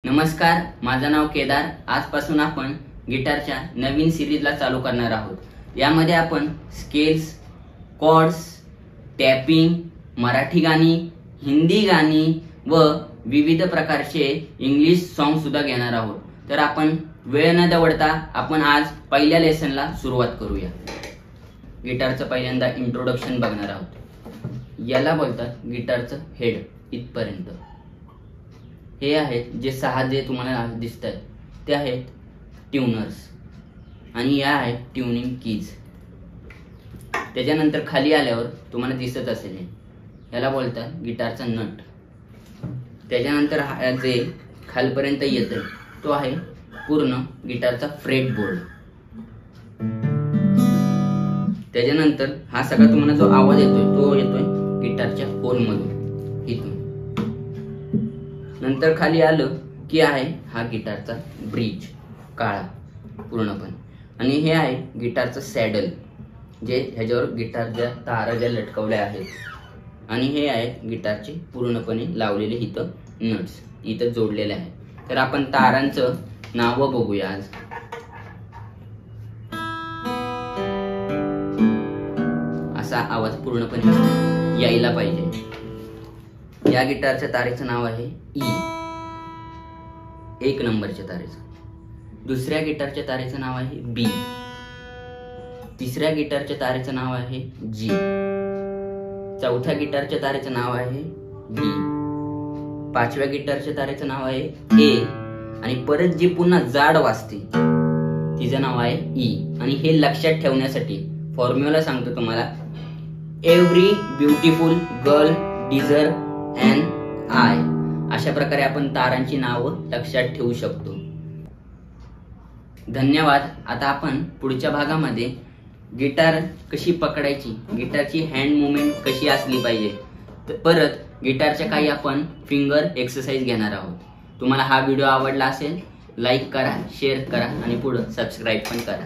नमस्कार, माझं नाव केदार। आजपासून आपण गिटारच्या नवीन सिरीजला चालू करणार आहोत। यामध्ये आपण स्केल्स, कॉर्ड्स, टॅपिंग, मराठी गाणी, हिंदी गाणी व विविध प्रकारचे इंग्लिश सॉन्ग सुद्धा घेणार आहोत। तर आपण वेळ न दवडता आपण आज पहिल्या लेसनला सुरुवात करूया। गिटारचं पहिल्यांदा इंट्रोडक्शन बघणार आहोत। याला बोलतात गिटारचं हेड इथपर्यंत। हे आहेत जे सहा जे तुम्हाला दिसतात ते आहेत ट्यूनर्स आणि या आहेत ट्यूनिंग कीज। त्याच्यानंतर खाली आल्यावर तुम्हाला दिसत असेल याला बोलतात गिटारचा नट। त्याच्यानंतर हा जे खालपर्यंत येतो तो आहे पूर्ण गिटारचा फ्रेट बोर्ड। त्याच्यानंतर हा सगळा तुम्हाला जो आवाज येतोय तो येतोय गिटारच्या होल मधून इथून। नंतर खाली आलं की आहे हा गिटारचा ब्रिज काळा पूर्णपणे, आणि हे आहे गिटारचं सॅडल जे ह्याच्यावर गिटारच्या तारा ज्या लटकवल्या आहेत, आणि हे आहेत गिटारचे पूर्णपणे लावलेले इथं नट्स इथं जोडलेले आहेत। तर आपण तारांचं नाव बघूया आज। असा आवाज पूर्णपणे यायला पाहिजे। या गिटारच्या तारेचं नाव आहे ई, 1 नंबरच्या तारेचं। दुसऱ्या गिटारच्या तारेचं नाव आहे बी। तिसऱ्या गिटारच्या तारेचं नाव आहे जी। चौथ्या गिटारच्या तारेचं नाव आहे बी। पाचव्या गिटारच्या तारेचं नाव आहे ए, आणि परत जी पुन्हा जाड वाजते तिचं नाव आहे ई। आणि हे लक्षात ठेवण्यासाठी फॉर्म्युला सांगतो तुम्हाला। Every beautiful girl deserve and I, अशा प्रकारे आपण तारांची नावं लक्षात ठेवू शकतो। धन्यवाद। आता आपण पुढच्या भागामध्ये गिटार कशी पकडायची, गिटारची हँड मुवमेंट कशी असली पाहिजे, परत गिटारच्या काही आपण फिंगर एक्सरसाइज घेणार आहोत। तुम्हाला हा व्हिडिओ आवडला असेल लाईक करा, शेअर करा आणि पुढे सबस्क्राईब पण करा।